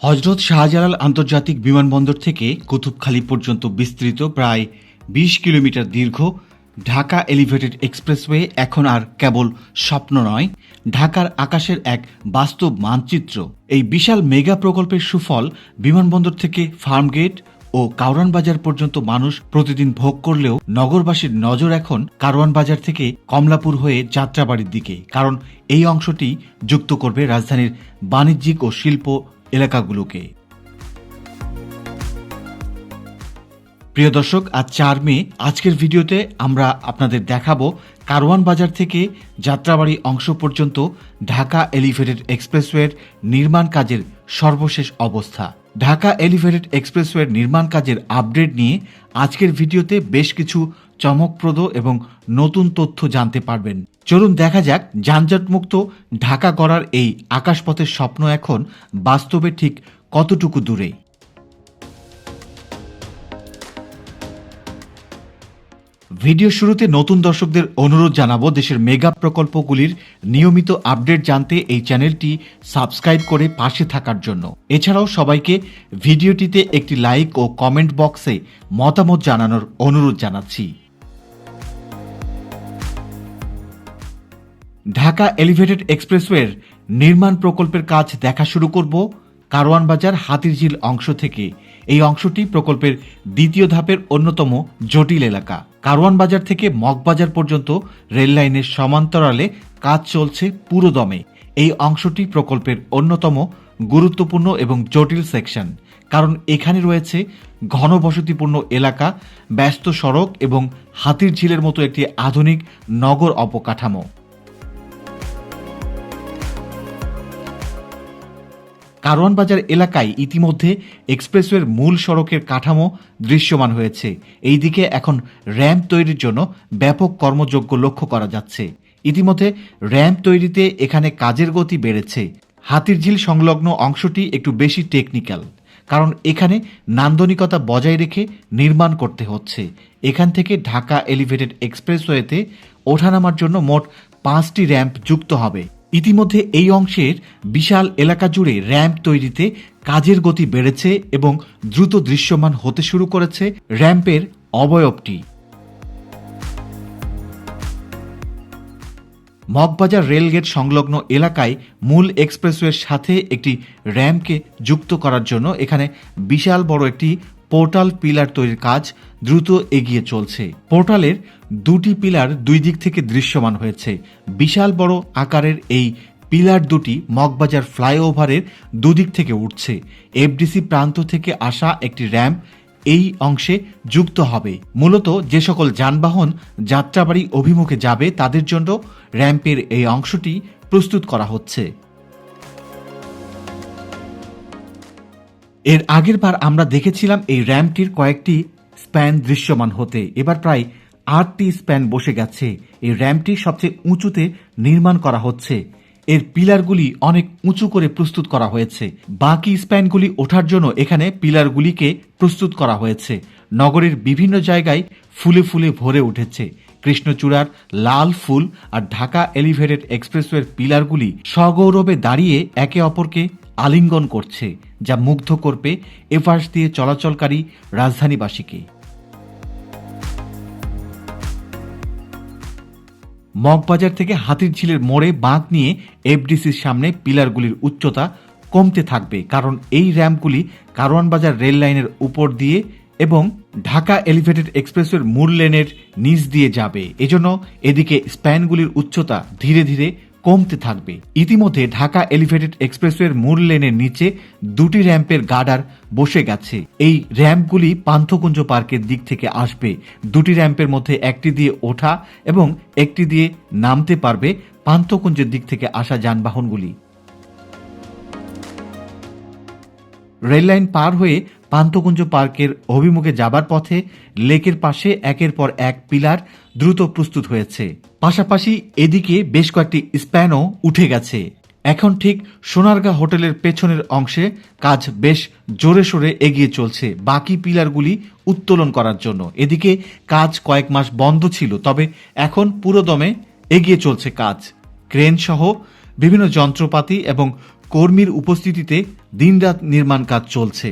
হজরত শাহজালাল আন্তর্জাতিক বিমানবন্দর থেকে কুতুবখালী পর্যন্ত বিস্তৃত প্রায় ২০ কিলোমিটার দীর্ঘ ঢাকা এলিভেটেড এক্সপ্রেসওয়ে এখন আর কেবল স্বপ্ন নয়, ঢাকার আকাশের এক বাস্তব মানচিত্র। এই বিশাল মেগা প্রকল্পের সুফল বিমানবন্দর থেকে ফার্মগেট ও কারওয়ান বাজার পর্যন্ত মানুষ প্রতিদিন ভোগ করলেও নগরবাসীর নজর এখন কারওয়ান বাজার থেকে কমলাপুর হয়ে যাত্রাবাড়ির দিকে, কারণ এই অংশটি যুক্ত করবে রাজধানীর বাণিজ্যিক ও শিল্প এলাকাগুলোকে। প্রিয় দর্শক, আজ ৪ মে আজকের ভিডিওতে আমরা আপনাদের দেখাবো কারওয়ান বাজার থেকে যাত্রাবাড়ি অংশ পর্যন্ত ঢাকা এলিভেটেড এক্সপ্রেসওয়ের নির্মাণ কাজের সর্বশেষ অবস্থা। ঢাকা এলিভেটেড এক্সপ্রেসওয়ের নির্মাণ কাজের আপডেট নিয়ে আজকের ভিডিওতে বেশ কিছু চমকপ্রদ এবং নতুন তথ্য জানতে পারবেন। চলুন দেখা যাক যানজটমুক্ত ঢাকা গড়ার এই আকাশপথের স্বপ্ন এখন বাস্তবে ঠিক কতটুকু দূরে। ভিডিও শুরুতে নতুন দর্শকদের অনুরোধ জানাবো, দেশের মেগা প্রকল্পগুলির নিয়মিত আপডেট জানতে এই চ্যানেলটি সাবস্ক্রাইব করে পাশে থাকার জন্য। এছাড়াও সবাইকে ভিডিওটিতে একটি লাইক ও কমেন্ট বক্সে মতামত জানানোর অনুরোধ জানাচ্ছি। ঢাকা এলিভেটেড এক্সপ্রেসওয়ের নির্মাণ প্রকল্পের কাজ দেখা শুরু করব কারওয়ান বাজার হাতিরঝিল অংশ থেকে। এই অংশটি প্রকল্পের দ্বিতীয় ধাপের অন্যতম জটিল এলাকা। কারওয়ান বাজার থেকে মগবাজার পর্যন্ত রেল লাইনের সমান্তরালে কাজ চলছে পুরোদমে। এই অংশটি প্রকল্পের অন্যতম গুরুত্বপূর্ণ এবং জটিল সেকশন, কারণ এখানে রয়েছে ঘনবসতিপূর্ণ এলাকা, ব্যস্ত সড়ক এবং হাতিরঝিলের মতো একটি আধুনিক নগর অবকাঠামো। কারওয়ান বাজার এলাকায় ইতিমধ্যে এক্সপ্রেসওয়ের মূল সড়কের কাঠামো দৃশ্যমান হয়েছে। এই দিকে এখন র্যাম্প তৈরির জন্য ব্যাপক কর্মযজ্ঞ লক্ষ্য করা যাচ্ছে। ইতিমধ্যে র্যাম্প তৈরিতে এখানে কাজের গতি বেড়েছে। হাতিরঝিল সংলগ্ন অংশটি একটু বেশি টেকনিক্যাল, কারণ এখানে নান্দনিকতা বজায় রেখে নির্মাণ করতে হচ্ছে। এখান থেকে ঢাকা এলিভেটেড এক্সপ্রেসওয়েতে ওঠানামার জন্য মোট 5টি র্যাম্প যুক্ত হবে। ইতিমধ্যে এই অংশের বিশাল এলাকা জুড়ে র্যাম্প তৈরিতে কাজের গতি বেড়েছে এবং দ্রুত দৃশ্যমান হতে শুরু করেছে র্যাম্পের অবয়বটি। মগবাজার রেলগেট সংলগ্ন এলাকায় মূল এক্সপ্রেসওয়ের সাথে একটি র্যাম্পকে যুক্ত করার জন্য এখানে বিশাল বড় একটি পোর্টাল পিলার তৈরির কাজ দ্রুত এগিয়ে চলছে। পোর্টালের 2টি পিলার দুই দিক থেকে দৃশ্যমান হয়েছে। বিশাল বড় আকারের এই পিলার দুটি মগবাজার ফ্লাইওভারের দুদিক থেকে উঠছে। এফডিসি প্রান্ত থেকে আসা একটি র্যাম্প এই অংশে যুক্ত হবে। মূলত যে সকল যানবাহন যাত্রাবাড়ি অভিমুখে যাবে তাদের জন্য র্যাম্পের এই অংশটি প্রস্তুত করা হচ্ছে। এর আগের বার আমরা দেখেছিলাম এই র্যাম্পটির কয়েকটি স্প্যান দৃশ্যমান হতে। এবার প্রায় 8টি স্প্যান বসে গেছে। এই র্যাম্পটি সবচেয়ে উঁচুতে নির্মাণ করা হচ্ছে। এর পিলারগুলি অনেক উঁচু করে প্রস্তুত করা হয়েছে। বাকি স্প্যানগুলি ওঠার জন্য এখানে পিলারগুলিকে প্রস্তুত করা হয়েছে। নগরের বিভিন্ন জায়গায় ফুলে ফুলে ভরে উঠেছে কৃষ্ণচূড়ার লাল ফুল, আর ঢাকা এলিভেটেড এক্সপ্রেসওয়ের পিলারগুলি সগৌরবে দাঁড়িয়ে একে অপরকে আলিঙ্গন করছে, যা মুগ্ধ করবে এপাশ দিয়ে চলাচলকারী রাজধানীবাসীকে। মগবাজার থেকে হাতিরঝিলের মোড়ে বাঁক নিয়ে এফডিসির সামনে পিলারগুলির উচ্চতা কমতে থাকবে, কারণ এই র্যাম্পগুলি কারওয়ান বাজার রেল লাইনের উপর দিয়ে এবং ঢাকা এলিভেটেড এক্সপ্রেসওয়ের মূল লেনের নিচ দিয়ে যাবে। এজন্য এদিকে স্প্যানগুলির উচ্চতা ধীরে ধীরে কমতে থাকবে। ইতিমধ্যে ঢাকা এলিভেটেড এক্সপ্রেসওয়ের মূল লেনের নিচে 2টি র্যাম্পের গার্ডার বসে গেছে। এই র্যাম্পগুলি পান্থকুঞ্জ পার্কের দিক থেকে আসবে। 2টি র্যাম্পের মধ্যে একটি দিয়ে ওঠা এবং একটি দিয়ে নামতে পারবে পান্থকুঞ্জের দিক থেকে আসা যানবাহনগুলি। রেললাইন পার হয়ে পান্থকুঞ্জ পার্কের অভিমুখে যাবার পথে লেকের পাশে একের পর এক পিলার দ্রুত প্রস্তুত হয়েছে। পাশাপাশি এদিকে বেশ কয়েকটি স্প্যানও উঠে গেছে। এখন ঠিক সোনারগাঁ হোটেলের পেছনের অংশে কাজ বেশ জোরে সোরে এগিয়ে চলছে বাকি পিলারগুলি উত্তোলন করার জন্য। এদিকে কাজ কয়েক মাস বন্ধ ছিল, তবে এখন পুরোদমে এগিয়ে চলছে কাজ। ক্রেন সহ বিভিন্ন যন্ত্রপাতি এবং কর্মীর উপস্থিতিতে দিনরাত নির্মাণ কাজ চলছে।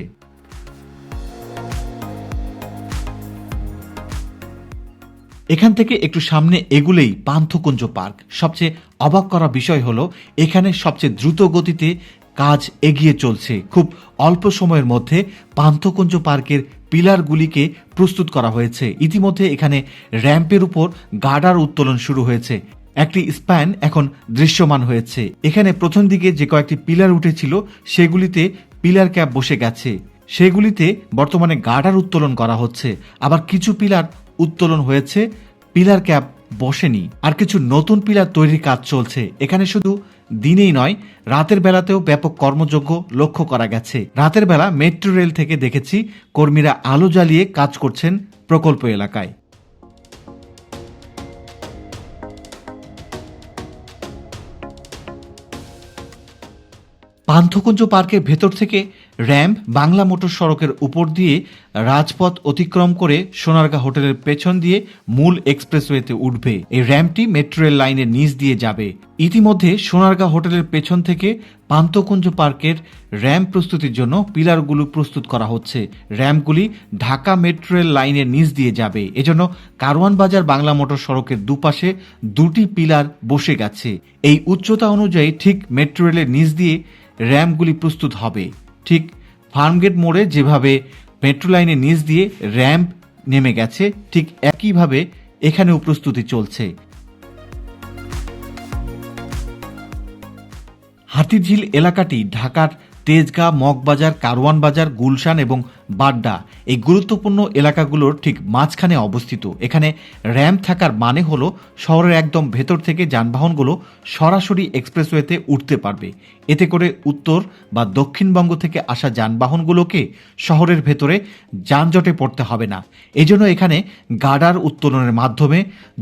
এখান থেকে একটু সামনে এগুলেই পান্থকুঞ্জ পার্ক। সবচেয়ে অবাক করা বিষয় হলো এখানে সবচেয়ে দ্রুত গতিতে কাজ এগিয়ে চলছে। খুব অল্প সময়ের মধ্যে পান্থকুঞ্জ পার্কের পিলারগুলিকে প্রস্তুত করা হয়েছে। ইতিমধ্যে এখানে র্যাম্পের উপর গার্ডার উত্তোলন শুরু হয়েছে। একটি স্প্যান এখন দৃশ্যমান হয়েছে। এখানে প্রথম দিকে যে কয়েকটি পিলার উঠেছিল সেগুলিতে পিলার ক্যাপ বসে গেছে, সেগুলিতে বর্তমানে গার্ডার উত্তোলন করা হচ্ছে। আবার কিছু পিলার উত্তোলন হয়েছে, পিলার ক্যাপ বসেনি। আর কিছু নতুন পিলার তৈরির কাজ চলছে। এখানে শুধু দিনেই নয়, রাতের বেলাতেও ব্যাপক কর্মযজ্ঞ লক্ষ্য করা গেছে। রাতের বেলা মেট্রো রেল থেকে দেখেছি কর্মীরা আলো জ্বালিয়ে কাজ করছেন প্রকল্প এলাকায়। পান্থকুঞ্জ পার্কের ভেতর থেকে র্যাম্প বাংলা মোটর সড়কের উপর দিয়ে রাজপথ অতিক্রম করে সোনারগাঁ হোটেলের পেছন দিয়ে মূল এক্সপ্রেসওয়েতে উঠবে। এই র্যাম্পটি মেট্রো রেল লাইনের নিচ দিয়ে যাবে। ইতিমধ্যে সোনারগাঁ হোটেলের পেছন থেকে পান্থকুঞ্জ পার্কের র্যাম্প প্রস্তুতির জন্য পিলারগুলো প্রস্তুত করা হচ্ছে। র্যাম্পগুলি ঢাকা মেট্রো রেল লাইনের নিচ দিয়ে যাবে। এজন্য কারওয়ান বাজার বাংলা মোটর সড়কের দুপাশে দুটি পিলার বসে গেছে। এই উচ্চতা অনুযায়ী ঠিক মেট্রো রেলের নিচ দিয়ে র্যাম্পগুলি প্রস্তুত হবে। ঠিক ফার্মগেট মোড়ে যেভাবে মেট্রো লাইনের নিচ দিয়ে র্যাম্প নেমে গেছে, ঠিক একইভাবে এখানেও প্রস্তুতি চলছে। হাতিরঝিল এলাকাটি ঢাকার তেজগাঁ, মগবাজার, কারওয়ান বাজার, গুলশান এবং বাড্ডা এই গুরুত্বপূর্ণ এলাকাগুলোর ঠিক মাঝখানে অবস্থিত। এখানে র্যাম্প থাকার মানে হলো শহরের একদম ভেতর থেকে যানবাহনগুলো সরাসরি এক্সপ্রেসওয়েতে উঠতে পারবে। এতে করে উত্তর বা দক্ষিণবঙ্গ থেকে আসা যানবাহনগুলোকে শহরের ভেতরে যানজটে পড়তে হবে না। এজন্য এখানে গার্ডার উত্তোলনের মাধ্যমে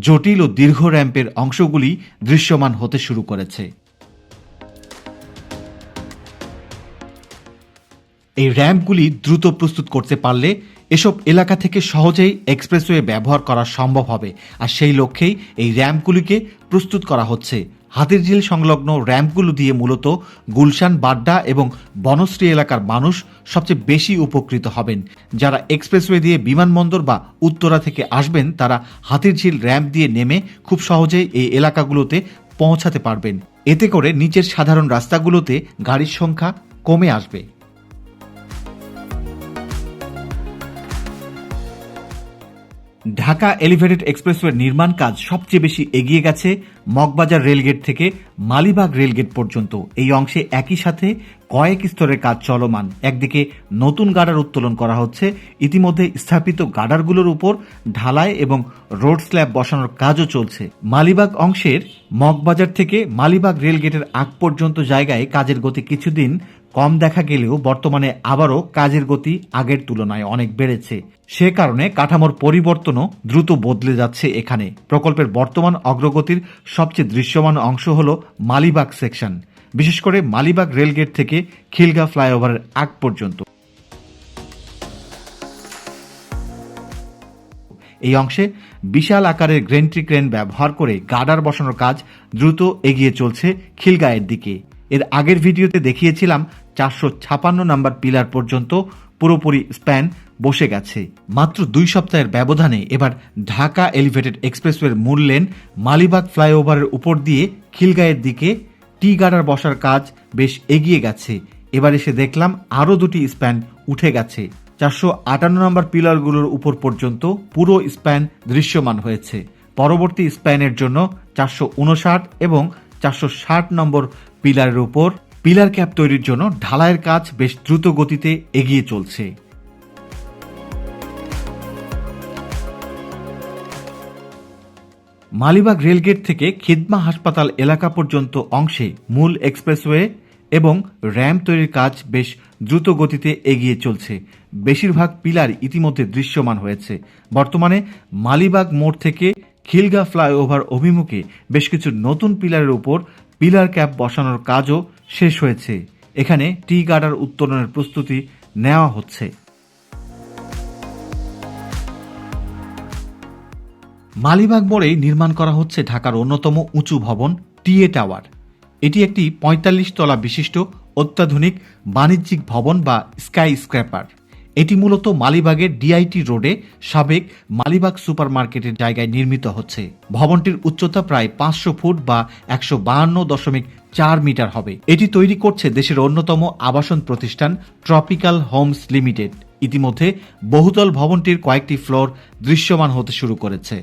জটিল ও দীর্ঘ র্যাম্পের অংশগুলি দৃশ্যমান হতে শুরু করেছে। এই র্যাম্পগুলি দ্রুত প্রস্তুত করতে পারলে এসব এলাকা থেকে সহজেই এক্সপ্রেসওয়ে ব্যবহার করা সম্ভব হবে। আর সেই লক্ষ্যেই এই র্যাম্পগুলিকে প্রস্তুত করা হচ্ছে। হাতিরঝিল সংলগ্ন র্যাম্পগুলো দিয়ে মূলত গুলশান, বাড্ডা এবং বনশ্রী এলাকার মানুষ সবচেয়ে বেশি উপকৃত হবেন। যারা এক্সপ্রেসওয়ে দিয়ে বিমানবন্দর বা উত্তরা থেকে আসবেন তারা হাতিরঝিল র্যাম্প দিয়ে নেমে খুব সহজেই এই এলাকাগুলোতে পৌঁছাতে পারবেন। এতে করে নিচের সাধারণ রাস্তাগুলোতে গাড়ির সংখ্যা কমে আসবে। ঢাকা এলিভেটেড এক্সপ্রেসওয়ের নির্মাণ কাজ সবচেয়ে বেশি এগিয়ে গেছে মগবাজার রেলগেট থেকে মালিবাগ রেলগেট পর্যন্ত। এই অংশে একই সাথে কয়েক স্তরের কাজ চলমান। একদিকে নতুন গার্ডার উত্তোলন করা হচ্ছে, ইতিমধ্যে স্থাপিত গার্ডারগুলোর উপর ঢালাই এবং রোড স্ল্যাব বসানোর কাজও চলছে। মালিবাগ অংশের মগবাজার থেকে মালিবাগ রেলগেটের আগ পর্যন্ত জায়গায় কাজের গতি কিছুদিন কম দেখা গেলেও বর্তমানে আবারও কাজের গতি আগের তুলনায় অনেক বেড়েছে। সে কারণে কাঠামোর পরিবর্তনও দ্রুত বদলে যাচ্ছে। এখানে প্রকল্পের বর্তমান অগ্রগতির সবচেয়ে দৃশ্যমান অংশ হল মালিবাগ সেকশন, বিশেষ করে মালিবাগ রেলগেট থেকে খিলগাঁও ফ্লাইওভারের আগ পর্যন্ত। এই অংশে বিশাল আকারের গ্রেন্ট্রি ক্রেন ব্যবহার করে গার্ডার বসানোর কাজ দ্রুত এগিয়ে চলছে খিলগাঁয়ের দিকে। এর আগের ভিডিওতে দেখিয়েছিলাম 456 নম্বর পিলার পর্যন্ত পুরোপুরি স্প্যান বসে গেছে। মাত্র 2 সপ্তাহের ব্যবধানে এবার ঢাকা এলিভেটেড এক্সপ্রেসওয়ের মূল লেন মালিবাগ ফ্লাইওভারের উপর দিয়ে খিলগাঁয়ের দিকে টি গার্ডার বসার কাজ বেশ এগিয়ে গেছে। এবার এসে দেখলাম আরও 2টি স্প্যান উঠে গেছে। 458 নম্বর পিলারগুলোর উপর পর্যন্ত পুরো স্প্যান দৃশ্যমান হয়েছে। পরবর্তী স্প্যানের জন্য 459 এবং 460 নম্বর পিলারের উপর পিলার ক্যাপ তৈরির জন্য ঢালাইয়ের কাজ বেশ দ্রুত গতিতে এগিয়ে চলছে। মালিবাগ রেলগেট থেকে খিদমা হাসপাতাল এলাকা পর্যন্ত অংশে মূল এক্সপ্রেসওয়ে এবং র্যাম্প তৈরির কাজ বেশ দ্রুত গতিতে এগিয়ে চলছে। বেশিরভাগ পিলার ইতিমধ্যে দৃশ্যমান হয়েছে। বর্তমানে মালিবাগ মোড় থেকে খিলগাঁও ফ্লাইওভার অভিমুখে বেশ কিছু নতুন পিলারের উপর পিলার ক্যাপ বসানোর কাজও শেষ হয়েছে। এখানে টি গার্ডার উত্তোলনের প্রস্তুতি নেওয়া হচ্ছে। মালিবাগ মোড়ে নির্মাণ করা হচ্ছে ঢাকার অন্যতম উঁচু ভবন টিএ টাওয়ার। এটি একটি 45 তলা বিশিষ্ট অত্যাধুনিক বাণিজ্যিক ভবন বা স্কাই স্ক্র্যাপার। এটি মূলত মালিবাগের ডিআইটি রোডে সাবেক মালিবাগ সুপারমার্কেটের জায়গায় নির্মিত হচ্ছে। ভবনটির উচ্চতা প্রায় 500 ফুট বা 152.4 মিটার হবে। এটি তৈরি করছে দেশের অন্যতম আবাসন প্রতিষ্ঠান ট্রপিক্যাল হোমস লিমিটেড। ইতিমধ্যে বহুতল ভবনটির কয়েকটি ফ্লোর দৃশ্যমান হতে শুরু করেছে।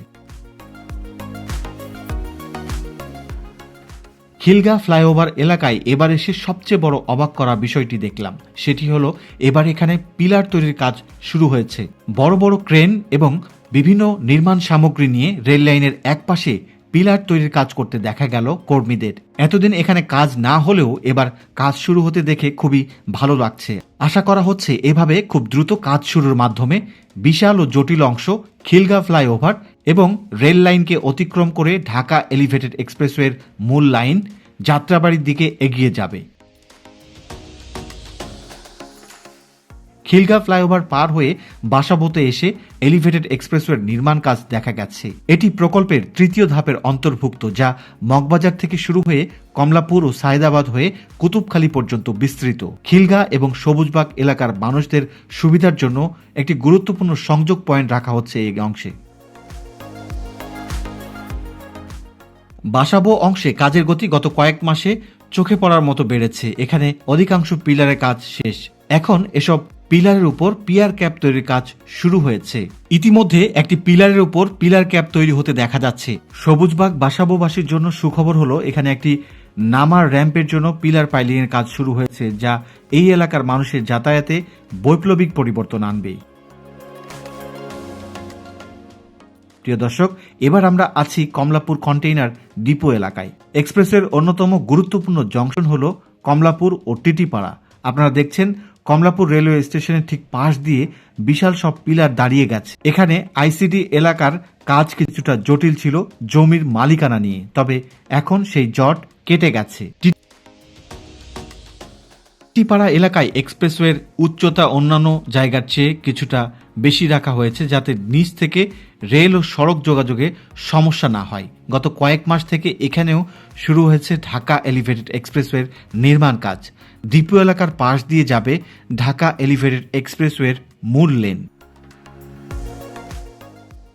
খিলগা ফ্লাইওভার এলাকায় এবার এসে সবচেয়ে বড় অবাক করা বিষয়টি দেখলাম। সেটি হলো এবার এখানে পিলার তৈরির কাজ শুরু হয়েছে। বড় বড় ক্রেন এবং বিভিন্ন নির্মাণ সামগ্রী নিয়ে রেল লাইনের একপাশে পিলার তৈরির কাজ করতে দেখা গেল কর্মীদের। এতদিন এখানে কাজ না হলেও এবার কাজ শুরু হতে দেখে খুবই ভালো লাগছে। আশা করা হচ্ছে এভাবে খুব দ্রুত কাজ শুরুর মাধ্যমে বিশাল ও জটিল অংশ খিলগা ফ্লাইওভার এবং রেল লাইনকে অতিক্রম করে ঢাকা এলিভেটেড এক্সপ্রেসওয়ের মূল লাইন যাত্রাবাড়ির দিকে এগিয়ে যাবে। খিলগা ফ্লাইওভার পার হয়ে বাসাবোতে এসে এলিভেটেড এক্সপ্রেসওয়ের নির্মাণ কাজ দেখা গেছে। এটি প্রকল্পের তৃতীয় ধাপের অন্তর্ভুক্ত, যা মগবাজার থেকে শুরু হয়ে কমলাপুর ও সায়েদাবাদ হয়ে কুতুবখালী পর্যন্ত বিস্তৃত। খিলগা এবং সবুজবাগ এলাকার মানুষদের সুবিধার জন্য একটি গুরুত্বপূর্ণ সংযোগ পয়েন্ট রাখা হচ্ছে এই অংশে। বাসাবো অংশে কাজের গতি গত কয়েক মাসে চোখে পড়ার মতো বেড়েছে। এখানে অধিকাংশ পিলারের কাজ শেষ। এখন এসব পিলারের উপর পিয়ার ক্যাপ তৈরির কাজ শুরু হয়েছে। ইতিমধ্যে একটি পিলারের উপর পিলার ক্যাপ তৈরি হতে দেখা যাচ্ছে। সবুজবাগ বাসাবোবাসীর জন্য সুখবর হলো এখানে একটি নামার র্যাম্পের জন্য পিলার পাইলিং এর কাজ শুরু হয়েছে, যা এই এলাকার মানুষের যাতায়াতে বৈপ্লবিক পরিবর্তন আনবে। প্রিয় দর্শক, এবার আমরা আছি কমলাপুর কন্টেইনার ডিপো এলাকায়। এক্সপ্রেসের অন্যতম গুরুত্বপূর্ণ জংশন হলো কমলাপুর ও টিটিপাড়া। আপনারা দেখছেন কমলাপুর রেলওয়ে স্টেশনের ঠিক পাশ দিয়ে বিশাল সব পিলার দাঁড়িয়ে গেছে। এখানে আইসিডি এলাকার কাজ কিছুটা জটিল ছিল জমির মালিকানা নিয়ে, তবে এখন সেই জট কেটে গেছে। টিটিপাড়া এলাকায় এক্সপ্রেসওয়ের উচ্চতা অন্যান্য জায়গার চেয়ে কিছুটা বেশি রাখা হয়েছে, যাতে নিচ থেকে রেল ও সড়ক যোগাযোগে সমস্যা না হয়। গত কয়েক মাস থেকে এখানেও শুরু হয়েছে ঢাকা এলিভেটেড এক্সপ্রেসওয়ের নির্মাণ কাজ। ডিপো এলাকার পাশ দিয়ে যাবে ঢাকা এলিভেটেড এক্সপ্রেসওয়ের মূল লেন।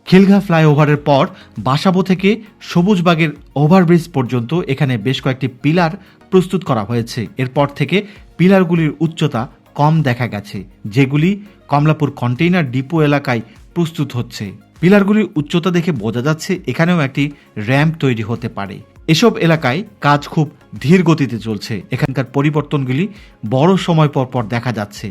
খিলগা ফ্লাইওভারের পর বাসাবো থেকে সবুজবাগের ওভারব্রিজ পর্যন্ত এখানে বেশ কয়েকটি পিলার প্রস্তুত করা হয়েছে। এরপর থেকে পিলারগুলির উচ্চতা কম দেখা গেছে, যেগুলি কমলাপুর কন্টেইনার ডিপো এলাকায় প্রস্তুত হচ্ছে। পিলারগুলির উচ্চতা দেখে বোঝা যাচ্ছে এখানেও একটি র্যাম্প তৈরি হতে পারে। এসব এলাকায় কাজ খুব ধীর গতিতে চলছে। এখানকার পরিবর্তনগুলি বড় সময় পর পর দেখা যাচ্ছে।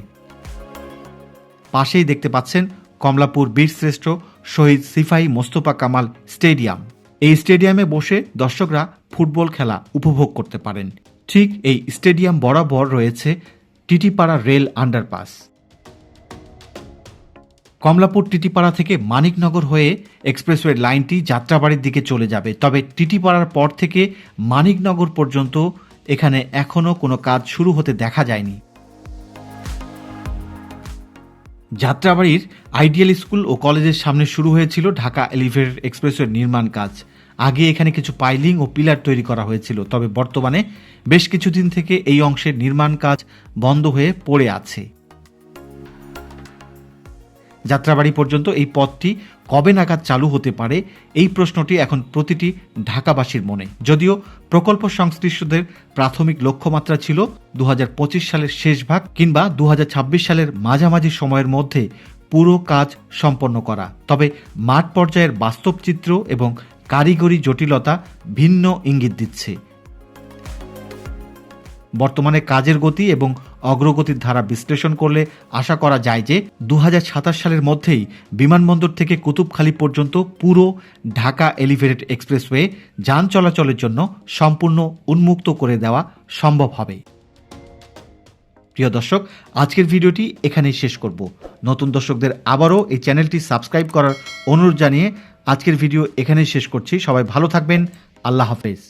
পাশেই দেখতে পাচ্ছেন কমলাপুর বীরশ্রেষ্ঠ শহীদ সিপাহী মোস্তফা কামাল স্টেডিয়াম। এই স্টেডিয়ামে বসে দর্শকরা ফুটবল খেলা উপভোগ করতে পারেন। ঠিক এই স্টেডিয়াম বরাবর রয়েছে টিটিপাড়া রেল আন্ডারপাস। কমলাপুর টিটিপাড়া থেকে মানিকনগর হয়ে এক্সপ্রেসওয়ে লাইনটি যাত্রাবাড়ির দিকে চলে যাবে, তবে টিটিপাড়ার পর থেকে মানিকনগর পর্যন্ত এখানে এখনও কোনো কাজ শুরু হতে দেখা যায়নি। যাত্রাবাড়ির আইডিয়াল স্কুল ও কলেজের সামনে শুরু হয়েছিল ঢাকা এলিভেটেড এক্সপ্রেসওয়ের নির্মাণ কাজ। আগে এখানে কিছু পাইলিং ও পিলার তৈরি করা হয়েছিল, তবে বর্তমানে বেশ কিছুদিন থেকে এই অংশের নির্মাণ কাজ বন্ধ হয়ে পড়ে আছে। যাত্রাবাড়ি পর্যন্ত এই পথটি কবে নাগাদ চালু হতে পারে, এই প্রশ্নটি এখন প্রতিটি ঢাকাবাসীর মনে। যদিও প্রকল্প সংশ্লিষ্টদের প্রাথমিক লক্ষ্যমাত্রা ছিল 2025 সালের শেষ ভাগ কিংবা 2026 সালের মাঝামাঝি সময়ের মধ্যে পুরো কাজ সম্পন্ন করা, তবে মাঠ পর্যায়ের বাস্তব চিত্র এবং কারিগরি জটিলতা ভিন্ন ইঙ্গিত দিচ্ছে। বর্তমানে কাজের গতি এবং অগ্রগতির ধারা বিশ্লেষণ করলে আশা করা যায় যে 2027 সালের মধ্যেই বিমানবন্দর থেকে কুতুবখালী পর্যন্ত পুরো ঢাকা এলিভেটেড এক্সপ্রেসওয়ে যান চলাচলের জন্য সম্পূর্ণ উন্মুক্ত করে দেওয়া সম্ভব হবে। প্রিয় দর্শক, আজকের ভিডিওটি এখানেই শেষ করব। নতুন দর্শকদের আবারও এই চ্যানেলটি সাবস্ক্রাইব করার অনুরোধ জানিয়ে আজকের ভিডিও এখানেই শেষ করছি। সবাই ভালো থাকবেন। আল্লাহ হাফেজ।